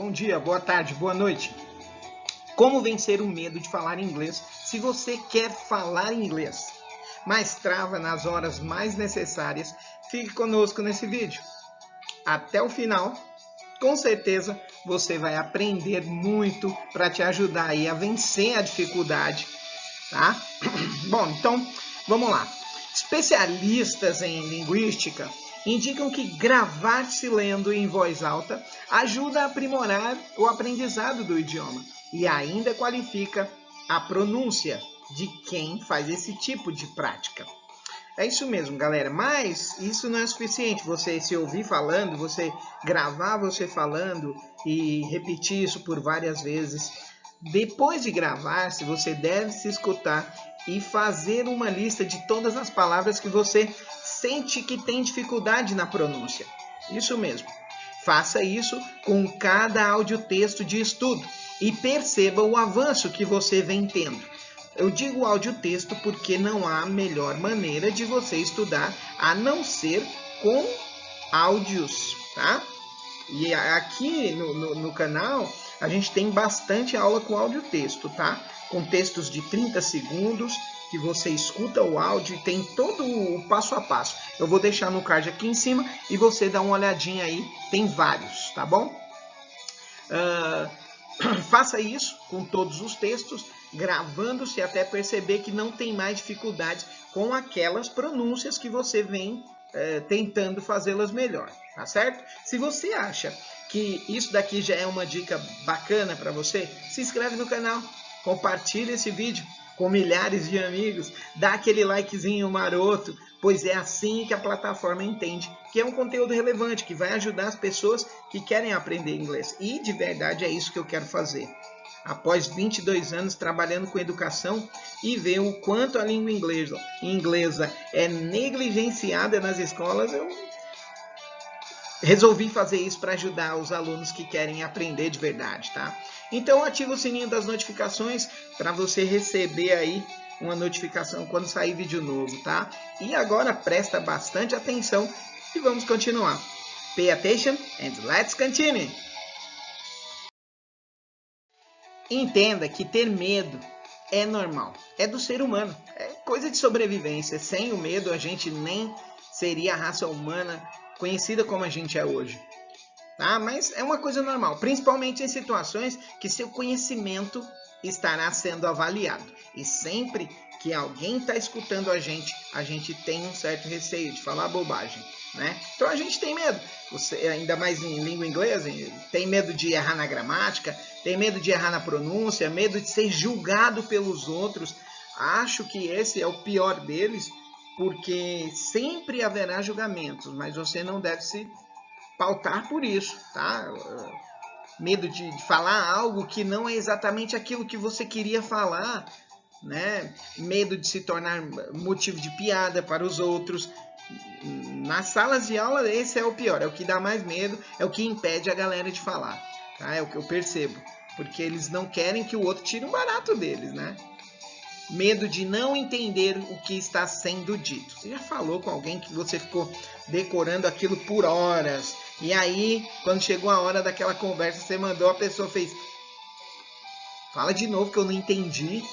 bom dia, boa tarde, boa noite. Como vencer o medo de falar inglês se você quer falar inglês, mas trava nas horas mais necessárias? Fique conosco nesse vídeo. Até o final, com certeza você vai aprender muito para te ajudar aí a vencer a dificuldade, tá? Bom, então vamos lá. Especialistas em linguística indicam que gravar-se lendo em voz alta ajuda a aprimorar o aprendizado do idioma e ainda qualifica a pronúncia de quem faz esse tipo de prática. É isso mesmo, galera, mas isso não é suficiente. Você se ouvir falando, você gravar você falando e repetir isso por várias vezes. Depois de gravar, se você deve se escutar e fazer uma lista de todas as palavras que você sente que tem dificuldade na pronúncia. Isso mesmo. Faça isso com cada audiotexto de estudo e perceba o avanço que você vem tendo. Eu digo audiotexto porque não há melhor maneira de você estudar a não ser com áudios, tá? E aqui no canal a gente tem bastante aula com audiotexto, tá? Com textos de 30 segundos, que você escuta o áudio e tem todo o passo a passo. Eu vou deixar no card aqui em cima e você dá uma olhadinha aí, tem vários, tá bom? Faça isso com todos os textos, gravando-se até perceber que não tem mais dificuldades com aquelas pronúncias que você vem tentando fazê-las melhor, tá certo? Se você acha que isso daqui já é uma dica bacana para você, se inscreve no canal, compartilha esse vídeo com milhares de amigos, dá aquele likezinho maroto, pois é assim que a plataforma entende que é um conteúdo relevante, que vai ajudar as pessoas que querem aprender inglês. E de verdade é isso que eu quero fazer. Após 22 anos trabalhando com educação e ver o quanto a língua inglesa é negligenciada nas escolas, eu resolvi fazer isso para ajudar os alunos que querem aprender de verdade, tá? Então ativa o sininho das notificações para você receber aí uma notificação quando sair vídeo novo, tá? E agora presta bastante atenção e vamos continuar. Pay attention and let's continue! Entenda que ter medo é normal, é do ser humano, é coisa de sobrevivência. Sem o medo a gente nem seria a raça humana conhecida como a gente é hoje. Tá? Mas é uma coisa normal, principalmente em situações que seu conhecimento estará sendo avaliado. E sempre que alguém está escutando a gente tem um certo receio de falar bobagem, né? Então a gente tem medo, ainda mais em língua inglesa, tem medo de errar na gramática, tem medo de errar na pronúncia, medo de ser julgado pelos outros. Acho que esse é o pior deles, porque sempre haverá julgamentos, mas você não deve se pautar por isso, tá? Medo de falar algo que não é exatamente aquilo que você queria falar, né? Medo de se tornar motivo de piada para os outros. Nas salas de aula, esse é o pior, é o que dá mais medo, é o que impede a galera de falar, tá? É o que eu percebo, porque eles não querem que o outro tire um barato deles, né? Medo de não entender o que está sendo dito. Você já falou com alguém que você ficou decorando aquilo por horas, e aí, quando chegou a hora daquela conversa, você mandou, a pessoa fez: fala de novo que eu não entendi.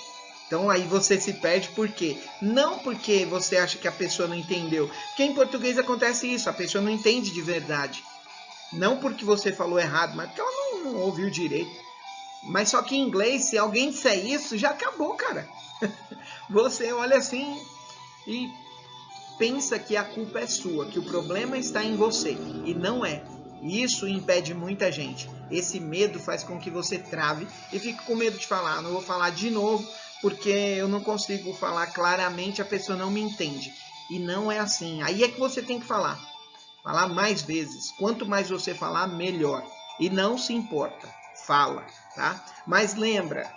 Então aí você se perde. Por quê? Não porque você acha que a pessoa não entendeu. Porque em português acontece isso, a pessoa não entende de verdade. Não porque você falou errado, mas porque ela não ouviu direito. Mas só que em inglês, se alguém disser isso, já acabou, cara. Você olha assim e pensa que a culpa é sua, que o problema está em você. E não é. Isso impede muita gente. Esse medo faz com que você trave e fique com medo de falar. Não vou falar de novo porque eu não consigo falar claramente, a pessoa não me entende. E não é assim. Aí é que você tem que falar. Falar mais vezes. Quanto mais você falar, melhor. E não se importa. Fala, tá? Mas lembra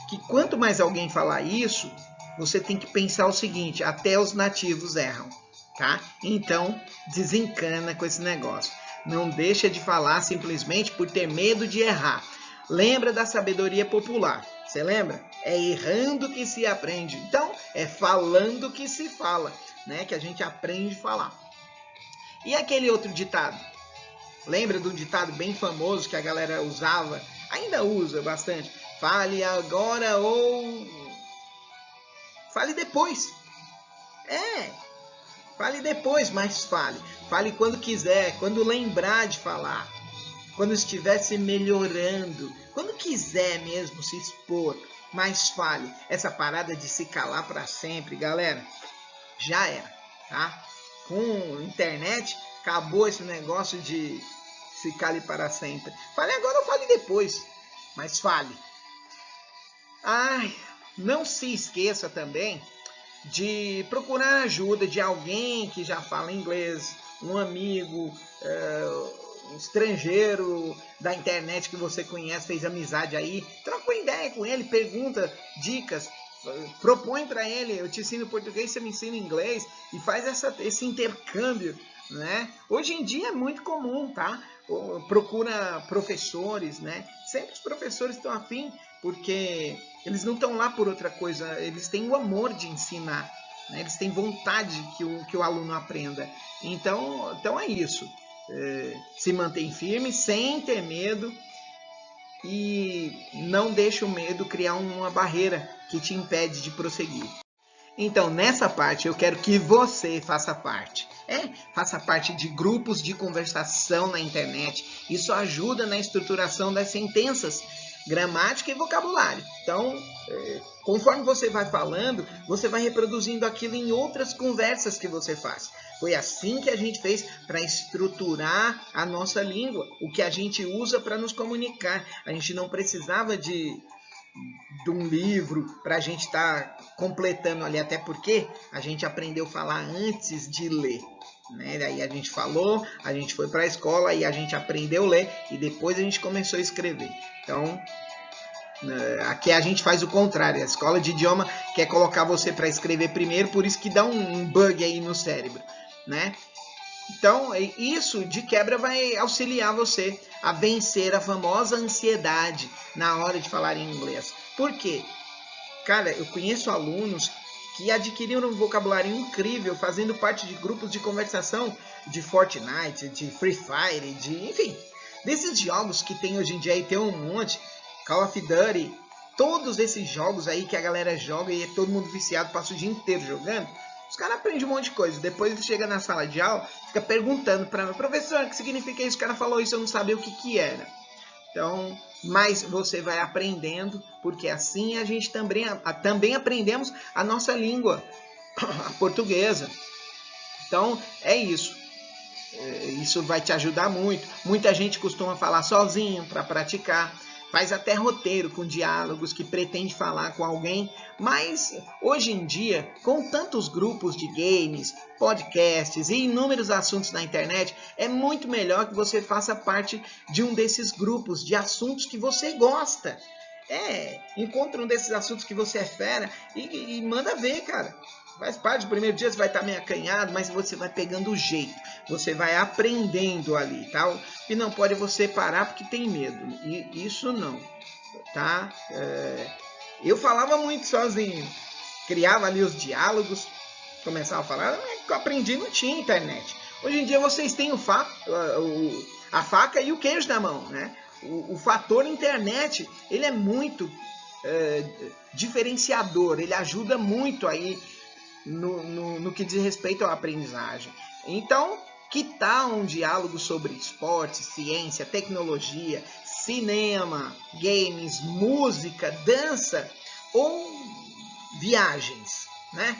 que quanto mais alguém falar isso, você tem que pensar o seguinte: até os nativos erram, tá? Então, desencana com esse negócio. Não deixa de falar simplesmente por ter medo de errar. Lembra da sabedoria popular. Você lembra? É errando que se aprende. Então, é falando que se fala, né? Que a gente aprende a falar. E aquele outro ditado? Lembra do ditado bem famoso que a galera usava? Ainda usa bastante. Fale agora ou fale depois. Fale depois, mas fale. Fale quando quiser, quando lembrar de falar. Quando estiver se melhorando. Quando quiser mesmo se expor, mas fale. Essa parada de se calar para sempre, galera, já era, tá? Com internet, acabou esse negócio de se cale para sempre. Fale agora ou fale depois, mas fale. Ai, não se esqueça também de procurar ajuda de alguém que já fala inglês, um amigo, um estrangeiro da internet que você conhece, fez amizade aí, troca uma ideia com ele, pergunta dicas, propõe para ele, eu te ensino português, você me ensina inglês, e faz esse intercâmbio, né? Hoje em dia é muito comum, tá? Procura professores, né? Sempre os professores estão afim, porque eles não estão lá por outra coisa, eles têm o amor de ensinar, né? Eles têm vontade que o aluno aprenda. Então é isso. Se mantém firme, sem ter medo, e não deixe o medo criar uma barreira que te impede de prosseguir. Então, nessa parte, eu quero que você faça parte. Faça parte de grupos de conversação na internet. Isso ajuda na estruturação das sentenças, gramática e vocabulário. Então, conforme você vai falando, você vai reproduzindo aquilo em outras conversas que você faz. Foi assim que a gente fez para estruturar a nossa língua, o que a gente usa para nos comunicar. A gente não precisava de um livro para a gente estar completando ali, até porque a gente aprendeu a falar antes de ler, né? Daí a gente falou, a gente foi para a escola e a gente aprendeu a ler e depois a gente começou a escrever. Então, aqui a gente faz o contrário, a escola de idioma quer colocar você para escrever primeiro, por isso que dá um bug aí no cérebro, né? Então, isso de quebra vai auxiliar você a vencer a famosa ansiedade na hora de falar em inglês. Por quê? Cara, eu conheço alunos que adquiriram um vocabulário incrível fazendo parte de grupos de conversação de Fortnite, de Free Fire, enfim, desses jogos que tem hoje em dia, aí tem um monte, Call of Duty, todos esses jogos aí que a galera joga e é todo mundo viciado, passa o dia inteiro jogando. Os caras aprendem um monte de coisa. Depois ele chega na sala de aula, fica perguntando para mim, professor, o que significa isso? O cara falou isso, eu não sabia o que era. Então, mas você vai aprendendo, porque assim a gente também aprendemos a nossa língua, a portuguesa. Então, é isso. Isso vai te ajudar muito. Muita gente costuma falar sozinho para praticar. Faz até roteiro com diálogos que pretende falar com alguém, mas hoje em dia, com tantos grupos de games, podcasts e inúmeros assuntos na internet, é muito melhor que você faça parte de um desses grupos de assuntos que você gosta. Encontra um desses assuntos que você é fera e manda ver, cara. Faz parte, do primeiro dia você vai estar meio acanhado, mas você vai pegando o jeito. Você vai aprendendo ali, tá? E não pode você parar porque tem medo. E isso não, tá? Eu falava muito sozinho. Criava ali os diálogos, começava a falar, mas eu aprendi, não tinha internet. Hoje em dia vocês têm a faca e o queijo na mão, né? O fator internet, ele é muito diferenciador, ele ajuda muito aí no que diz respeito à aprendizagem. Então, que tal um diálogo sobre esporte, ciência, tecnologia, cinema, games, música, dança ou viagens, né?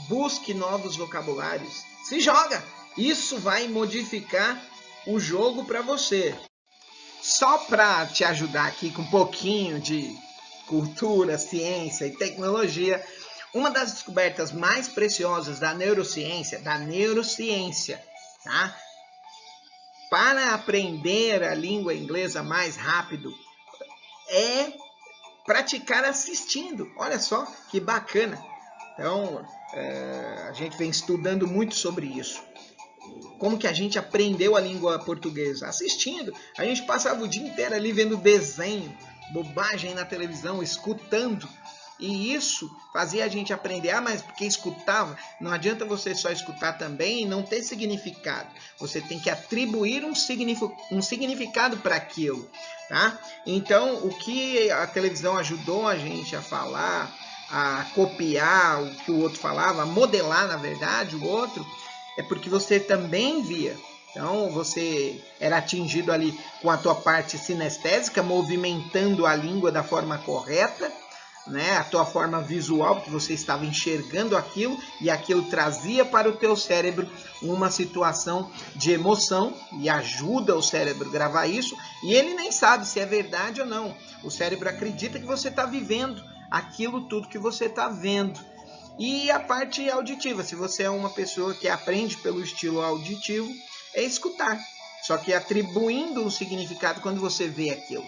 Busque novos vocabulários. Se joga! Isso vai modificar o jogo para você. Só para te ajudar aqui com um pouquinho de cultura, ciência e tecnologia, uma das descobertas mais preciosas da neurociência, tá? Para aprender a língua inglesa mais rápido, é praticar assistindo. Olha só que bacana. Então, a gente vem estudando muito sobre isso. Como que a gente aprendeu a língua portuguesa? Assistindo. A gente passava o dia inteiro ali vendo desenho, bobagem na televisão, escutando, E isso fazia a gente aprender, mas porque escutava, não adianta você só escutar também e não ter significado. Você tem que atribuir um significado para aquilo, tá? Então, o que a televisão ajudou a gente a falar, a copiar o que o outro falava, a modelar, na verdade, o outro, é porque você também via. Então, você era atingido ali com a tua parte sinestésica, movimentando a língua da forma correta, né? A tua forma visual, porque você estava enxergando aquilo e aquilo trazia para o teu cérebro uma situação de emoção e ajuda o cérebro a gravar isso. E ele nem sabe se é verdade ou não. O cérebro acredita que você está vivendo aquilo tudo que você está vendo. E a parte auditiva, se você é uma pessoa que aprende pelo estilo auditivo, é escutar, só que atribuindo um significado quando você vê aquilo.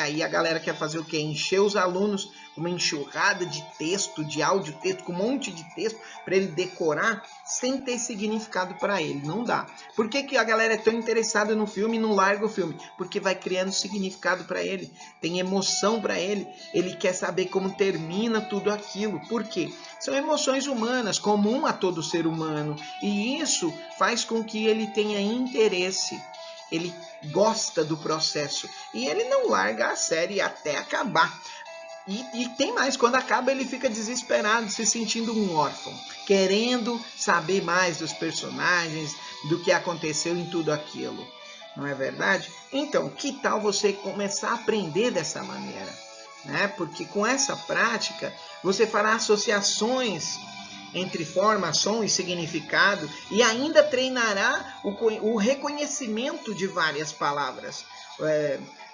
Aí a galera quer fazer o quê? Encher os alunos com uma enxurrada de texto, de áudio, texto, com um monte de texto, para ele decorar sem ter significado para ele. Não dá. Por que a galera é tão interessada no filme e não larga o filme? Porque vai criando significado para ele, tem emoção para ele, ele quer saber como termina tudo aquilo. Por quê? São emoções humanas, comum a todo ser humano, e isso faz com que ele tenha interesse. Ele gosta do processo e ele não larga a série até acabar. E tem mais, quando acaba ele fica desesperado, se sentindo um órfão, querendo saber mais dos personagens, do que aconteceu em tudo aquilo. Não é verdade? Então, que tal você começar a aprender dessa maneira? Porque com essa prática você fará associações entre forma, som e significado, e ainda treinará o reconhecimento de várias palavras.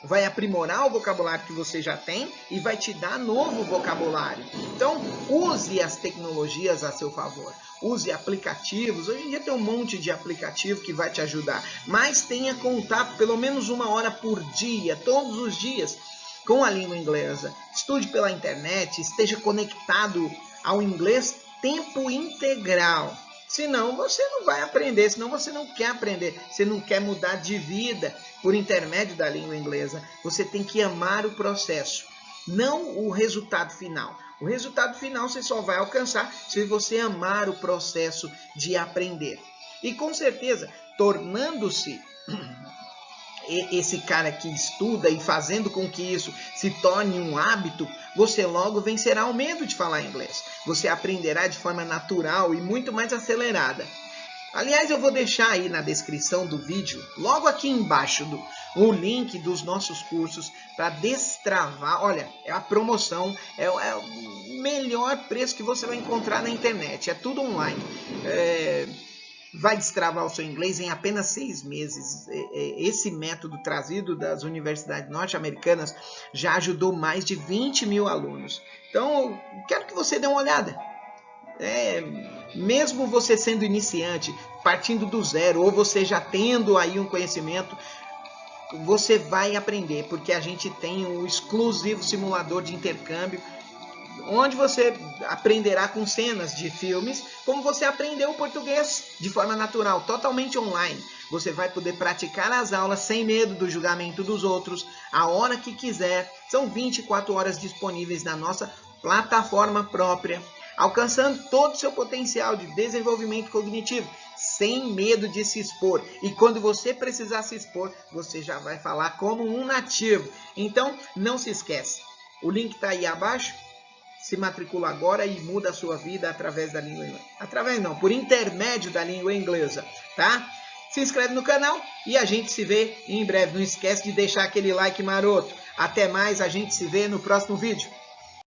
Vai aprimorar o vocabulário que você já tem e vai te dar novo vocabulário. Então, use as tecnologias a seu favor. Use aplicativos. Hoje em dia tem um monte de aplicativo que vai te ajudar. Mas tenha contato pelo menos 1 hora por dia, todos os dias, com a língua inglesa. Estude pela internet, esteja conectado ao inglês tempo integral. Senão você não vai aprender, senão você não quer aprender, você não quer mudar de vida por intermédio da língua inglesa. Você tem que amar o processo, não o resultado final. O resultado final você só vai alcançar se você amar o processo de aprender. E com certeza, tornando-se esse cara que estuda e fazendo com que isso se torne um hábito, você logo vencerá o medo de falar inglês. Você aprenderá de forma natural e muito mais acelerada. Aliás, eu vou deixar aí na descrição do vídeo, logo aqui embaixo, o link dos nossos cursos para destravar. Olha, é a promoção, é o melhor preço que você vai encontrar na internet. É tudo online. Vai destravar o seu inglês em apenas 6 meses. Esse método trazido das universidades norte-americanas já ajudou mais de 20 mil alunos. Então, eu quero que você dê uma olhada. Mesmo você sendo iniciante, partindo do zero, ou você já tendo aí um conhecimento, você vai aprender, porque a gente tem um exclusivo simulador de intercâmbio, onde você aprenderá com cenas de filmes, como você aprendeu o português de forma natural, totalmente online. Você vai poder praticar as aulas sem medo do julgamento dos outros, a hora que quiser. São 24 horas disponíveis na nossa plataforma própria, alcançando todo o seu potencial de desenvolvimento cognitivo, sem medo de se expor. E quando você precisar se expor, você já vai falar como um nativo. Então, não se esquece. O link está aí abaixo. Se matricula agora e muda a sua vida através da língua inglesa. Através não, por intermédio da língua inglesa, tá? Se inscreve no canal e a gente se vê em breve. Não esquece de deixar aquele like maroto. Até mais, a gente se vê no próximo vídeo.